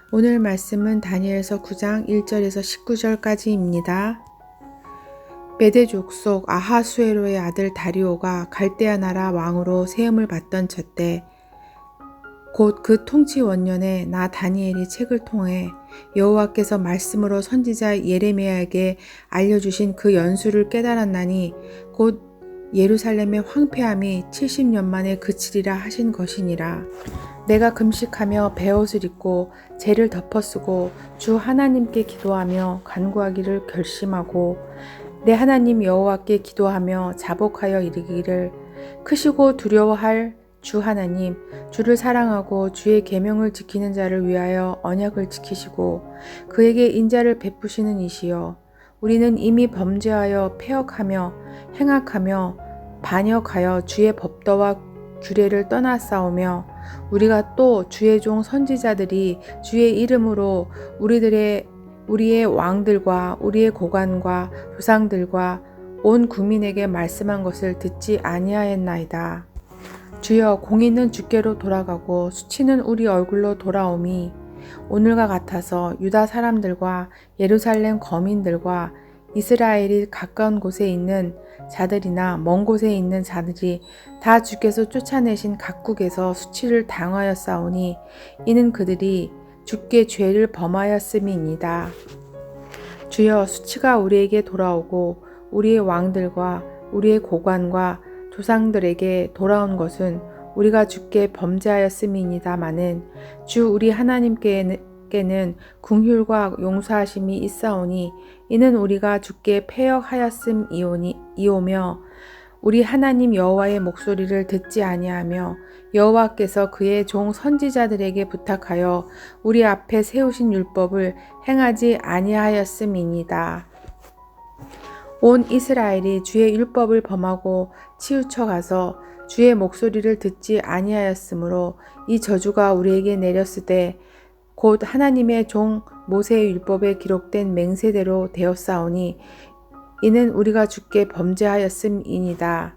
오늘 말씀은 다니엘서 9장 1절에서 19절까지입니다. 메대 족속 아하수에로의 아들 다리오가 갈대아 나라 왕으로 세움을 받던 저때 곧 그 통치 원년에 나 다니엘이 책을 통해 여호와께서 말씀으로 선지자 예레미야에게 알려주신 그 연수를 깨달았나니 곧 예루살렘의 황폐함이 70년 만에 그치리라 하신 것이니라. 내가 금식하며 베옷을 입고 재를 덮어쓰고 주 하나님께 기도하며 간구하기를 결심하고 내 하나님 여호와께 기도하며 자복하여 이르기를 크시고 두려워할 주 하나님, 주를 사랑하고 주의 계명을 지키는 자를 위하여 언약을 지키시고 그에게 인자를 베푸시는 이시여. 우리는 이미 범죄하여 패역하며 행악하며 반역하여 주의 법도와 규례를 떠나싸우며 우리가 또 주의 종 선지자들이 주의 이름으로 우리의 왕들과 우리의 고관과 조상들과 온 국민에게 말씀한 것을 듣지 아니하였나이다. 주여, 공의는 주께로 돌아가고 수치는 우리 얼굴로 돌아오미 오늘과 같아서 유다 사람들과 예루살렘 거민들과 이스라엘이 가까운 곳에 있는 자들이나 먼 곳에 있는 자들이 다 주께서 쫓아내신 각국에서 수치를 당하였사오니 이는 그들이 주께 죄를 범하였음이니이다. 주여, 수치가 우리에게 돌아오고 우리의 왕들과 우리의 고관과 조상들에게 돌아온 것은 우리가 주께 범죄하였음이니다마는 주 우리 하나님께는 긍휼과 용서하심이 있사오니 이는 우리가 주께 패역하였음이오며 우리 하나님 여호와의 목소리를 듣지 아니하며 여호와께서 그의 종 선지자들에게 부탁하여 우리 앞에 세우신 율법을 행하지 아니하였음이니이다. 온 이스라엘이 주의 율법을 범하고 치우쳐 가서 주의 목소리를 듣지 아니하였으므로 이 저주가 우리에게 내렸으되 곧 하나님의 종 모세의 율법에 기록된 맹세대로 되었사오니 이는 우리가 주께 범죄하였음이니이다.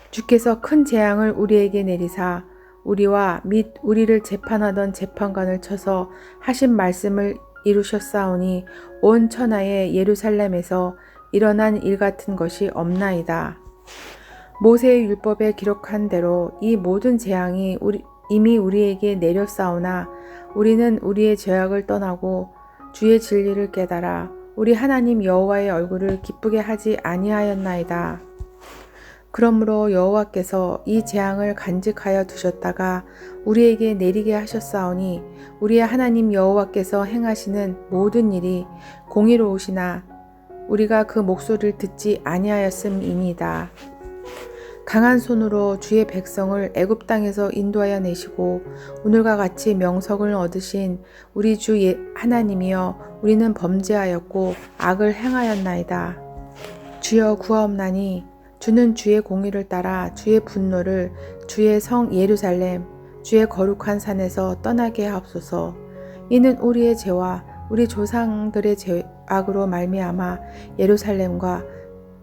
주께서 큰 재앙을 우리에게 내리사 우리와 및 우리를 재판하던 재판관을 쳐서 하신 말씀을 이루셨사오니 온 천하의 예루살렘에서 일어난 일 같은 것이 없나이다. 모세의 율법에 기록한 대로 이 모든 재앙이 이미 우리에게 내렸사오나 우리는 우리의 죄악을 떠나고 주의 진리를 깨달아 우리 하나님 여호와의 얼굴을 기쁘게 하지 아니하였나이다. 그러므로 여호와께서 이 재앙을 간직하여 두셨다가 우리에게 내리게 하셨사오니 우리의 하나님 여호와께서 행하시는 모든 일이 공의로우시나 우리가 그 목소리를 듣지 아니하였음이니이다. 강한 손으로 주의 백성을 애굽 땅에서 인도하여 내시고 오늘과 같이 명성을 얻으신 우리 주 하나님이여 우리는 범죄하였고 악을 행하였나이다. 주여, 구하옵나니 주는 주의 공의를 따라 주의 분노를 주의 성 예루살렘 주의 거룩한 산에서 떠나게 하옵소서. 이는 우리의 죄와 우리 조상들의 죄악으로 말미암아 예루살렘과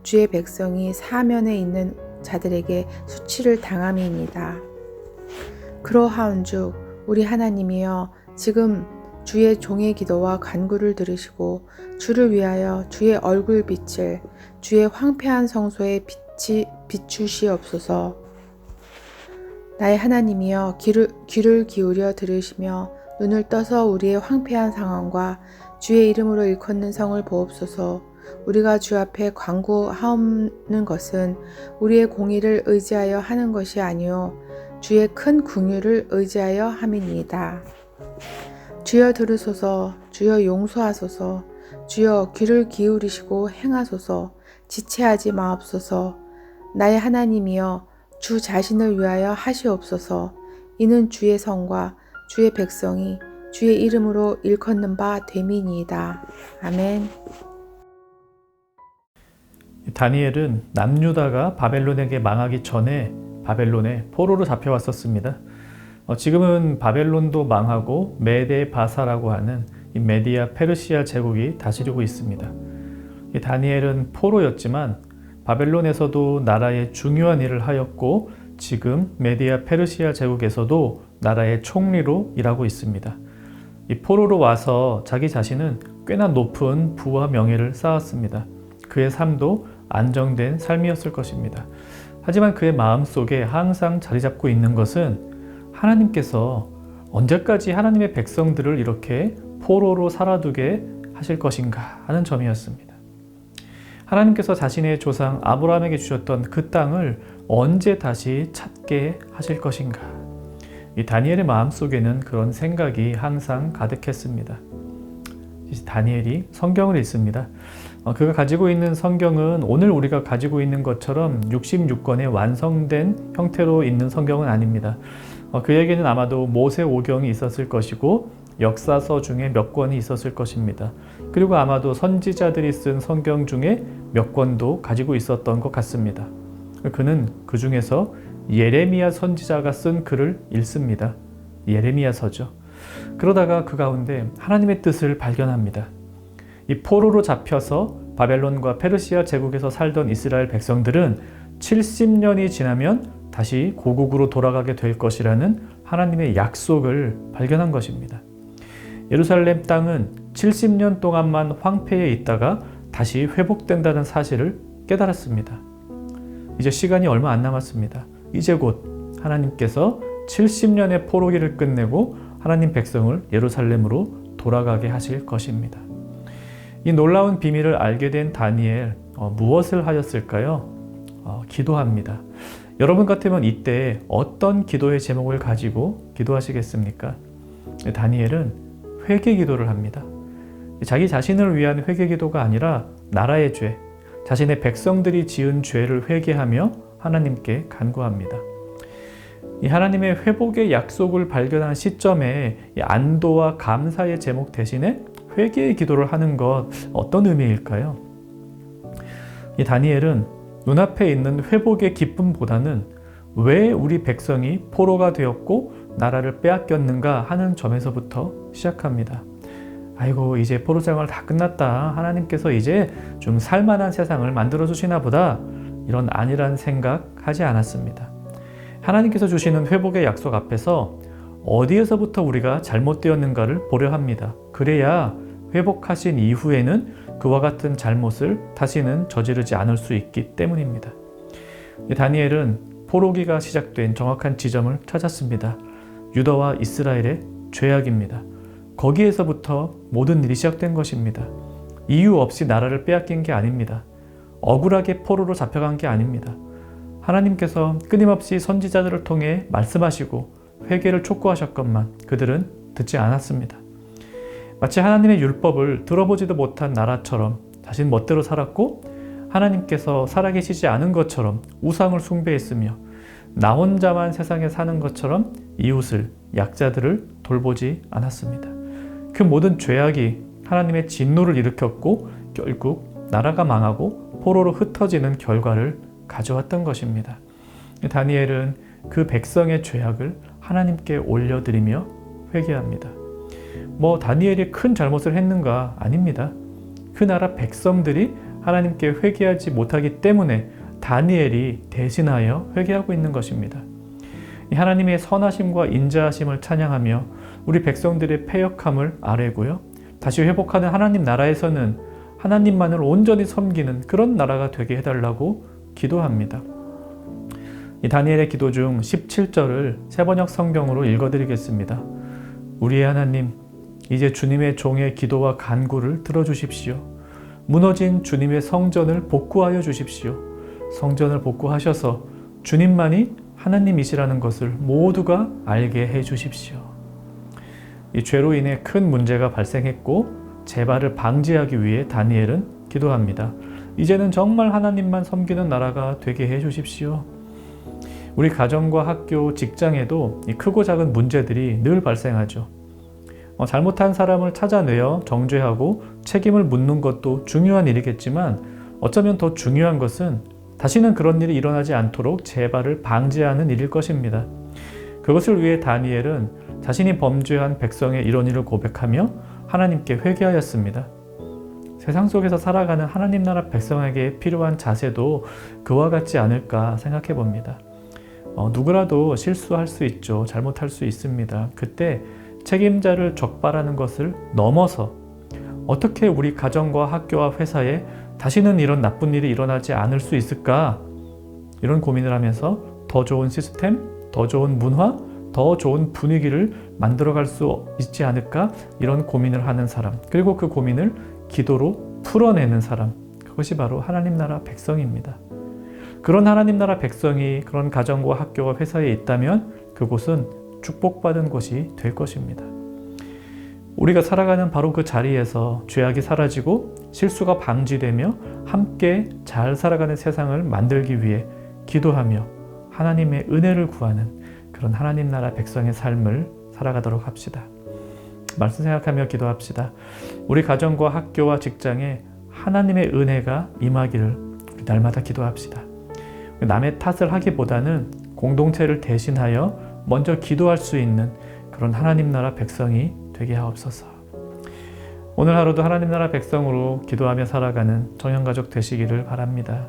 주의 백성이 사면에 있는 자들에게 수치를 당함이니이다. 그러하온즉 우리 하나님이여 지금 주의 종의 기도와 간구를 들으시고 주를 위하여 주의 얼굴빛을 주의 황폐한 성소에 비추시옵소서. 나의 하나님이여 귀를 기울여 들으시며 눈을 떠서 우리의 황폐한 상황과 주의 이름으로 일컫는 성을 보옵소서. 우리가 주 앞에 간구하옵는 것은 우리의 공의를 의지하여 하는 것이 아니요 주의 큰 긍휼을 의지하여 함이니이다. 주여 들으소서. 주여 용서하소서. 주여 귀를 기울이시고 행하소서. 지체하지 마옵소서. 나의 하나님이여 주 자신을 위하여 하시옵소서. 이는 주의 성과 주의 백성이 주의 이름으로 일컫는 바 됨이니이다. 아멘. 다니엘은 남유다가 바벨론에게 망하기 전에 바벨론에 포로로 잡혀왔었습니다. 지금은 바벨론도 망하고 메데 바사라고 하는 이 메디아 페르시아 제국이 다스리고 있습니다. 다니엘은 포로였지만 바벨론에서도 나라의 중요한 일을 하였고 지금 메디아 페르시아 제국에서도 나라의 총리로 일하고 있습니다. 이 포로로 와서 자기 자신은 꽤나 높은 부와 명예를 쌓았습니다. 그의 삶도 안정된 삶이었을 것입니다. 하지만 그의 마음속에 항상 자리 잡고 있는 것은 하나님께서 언제까지 하나님의 백성들을 이렇게 포로로 살아두게 하실 것인가 하는 점이었습니다. 하나님께서 자신의 조상 아브라함에게 주셨던 그 땅을 언제 다시 찾게 하실 것인가. 이 다니엘의 마음속에는 그런 생각이 항상 가득했습니다. 다니엘이 성경을 읽습니다. 그가 가지고 있는 성경은 오늘 우리가 가지고 있는 것처럼 66권의 완성된 형태로 있는 성경은 아닙니다. 그에게는 아마도 모세오경이 있었을 것이고 역사서 중에 몇 권이 있었을 것입니다. 그리고 아마도 선지자들이 쓴 성경 중에 몇 권도 가지고 있었던 것 같습니다. 그는 그 중에서 예레미야 선지자가 쓴 글을 읽습니다. 예레미야서죠. 그러다가 그 가운데 하나님의 뜻을 발견합니다. 이 포로로 잡혀서 바벨론과 페르시아 제국에서 살던 이스라엘 백성들은 70년이 지나면 다시 고국으로 돌아가게 될 것이라는 하나님의 약속을 발견한 것입니다. 예루살렘 땅은 70년 동안만 황폐해 있다가 다시 회복된다는 사실을 깨달았습니다. 이제 시간이 얼마 안 남았습니다. 이제 곧 하나님께서 70년의 포로기를 끝내고 하나님 백성을 예루살렘으로 돌아가게 하실 것입니다. 이 놀라운 비밀을 알게 된 다니엘, 무엇을 하였을까요? 기도합니다. 여러분 같으면 이때 어떤 기도의 제목을 가지고 기도하시겠습니까? 다니엘은 회개 기도를 합니다. 자기 자신을 위한 회개 기도가 아니라 나라의 죄, 자신의 백성들이 지은 죄를 회개하며 하나님께 간구합니다. 이 하나님의 회복의 약속을 발견한 시점에 이 안도와 감사의 제목 대신에 회개의 기도를 하는 것, 어떤 의미일까요? 이 다니엘은 눈앞에 있는 회복의 기쁨보다는 왜 우리 백성이 포로가 되었고 나라를 빼앗겼는가 하는 점에서부터 시작합니다. 아이고, 이제 포로생활 다 끝났다. 하나님께서 이제 좀 살만한 세상을 만들어 주시나 보다. 이런 안일한 생각 하지 않았습니다. 하나님께서 주시는 회복의 약속 앞에서 어디에서부터 우리가 잘못되었는가를 보려 합니다. 그래야 회복하신 이후에는 그와 같은 잘못을 다시는 저지르지 않을 수 있기 때문입니다. 다니엘은 포로기가 시작된 정확한 지점을 찾았습니다. 유다와 이스라엘의 죄악입니다. 거기에서부터 모든 일이 시작된 것입니다. 이유 없이 나라를 빼앗긴 게 아닙니다. 억울하게 포로로 잡혀간 게 아닙니다. 하나님께서 끊임없이 선지자들을 통해 말씀하시고 회개를 촉구하셨건만 그들은 듣지 않았습니다. 마치 하나님의 율법을 들어보지도 못한 나라처럼 자신 멋대로 살았고 하나님께서 살아계시지 않은 것처럼 우상을 숭배했으며 나 혼자만 세상에 사는 것처럼 이웃을, 약자들을 돌보지 않았습니다. 그 모든 죄악이 하나님의 진노를 일으켰고 결국 나라가 망하고 포로로 흩어지는 결과를 가져왔던 것입니다. 다니엘은 그 백성의 죄악을 하나님께 올려드리며 회개합니다. 다니엘이 큰 잘못을 했는가? 아닙니다. 그 나라 백성들이 하나님께 회개하지 못하기 때문에 다니엘이 대신하여 회개하고 있는 것입니다. 하나님의 선하심과 인자하심을 찬양하며 우리 백성들의 패역함을 아뢰고요. 다시 회복하는 하나님 나라에서는 하나님만을 온전히 섬기는 그런 나라가 되게 해달라고 기도합니다. 이 다니엘의 기도 중 17절을 세번역 성경으로 읽어드리겠습니다. 우리의 하나님, 이제 주님의 종의 기도와 간구를 들어주십시오. 무너진 주님의 성전을 복구하여 주십시오. 성전을 복구하셔서 주님만이 하나님이시라는 것을 모두가 알게 해 주십시오. 이 죄로 인해 큰 문제가 발생했고 재발을 방지하기 위해 다니엘은 기도합니다. 이제는 정말 하나님만 섬기는 나라가 되게 해 주십시오. 우리 가정과 학교, 직장에도 이 크고 작은 문제들이 늘 발생하죠. 잘못한 사람을 찾아내어 정죄하고 책임을 묻는 것도 중요한 일이겠지만 어쩌면 더 중요한 것은 다시는 그런 일이 일어나지 않도록 재발을 방지하는 일일 것입니다. 그것을 위해 다니엘은 자신이 범죄한 백성의 이런 일을 고백하며 하나님께 회개하였습니다. 세상 속에서 살아가는 하나님 나라 백성에게 필요한 자세도 그와 같지 않을까 생각해 봅니다. 누구라도 실수할 수 있죠. 잘못할 수 있습니다. 그때 책임자를 적발하는 것을 넘어서 어떻게 우리 가정과 학교와 회사에 다시는 이런 나쁜 일이 일어나지 않을 수 있을까? 이런 고민을 하면서 더 좋은 시스템, 더 좋은 문화, 더 좋은 분위기를 만들어갈 수 있지 않을까? 이런 고민을 하는 사람, 그리고 그 고민을 기도로 풀어내는 사람, 그것이 바로 하나님 나라 백성입니다. 그런 하나님 나라 백성이 그런 가정과 학교와 회사에 있다면 그곳은 축복받은 곳이 될 것입니다. 우리가 살아가는 바로 그 자리에서 죄악이 사라지고 실수가 방지되며 함께 잘 살아가는 세상을 만들기 위해 기도하며 하나님의 은혜를 구하는 그런 하나님 나라 백성의 삶을 살아가도록 합시다. 말씀 생각하며 기도합시다. 우리 가정과 학교와 직장에 하나님의 은혜가 임하기를 우리 날마다 기도합시다. 남의 탓을 하기보다는 공동체를 대신하여 먼저 기도할 수 있는 그런 하나님 나라 백성이 되게 하옵소서. 오늘 하루도 하나님 나라 백성으로 기도하며 살아가는 정형가족 되시기를 바랍니다.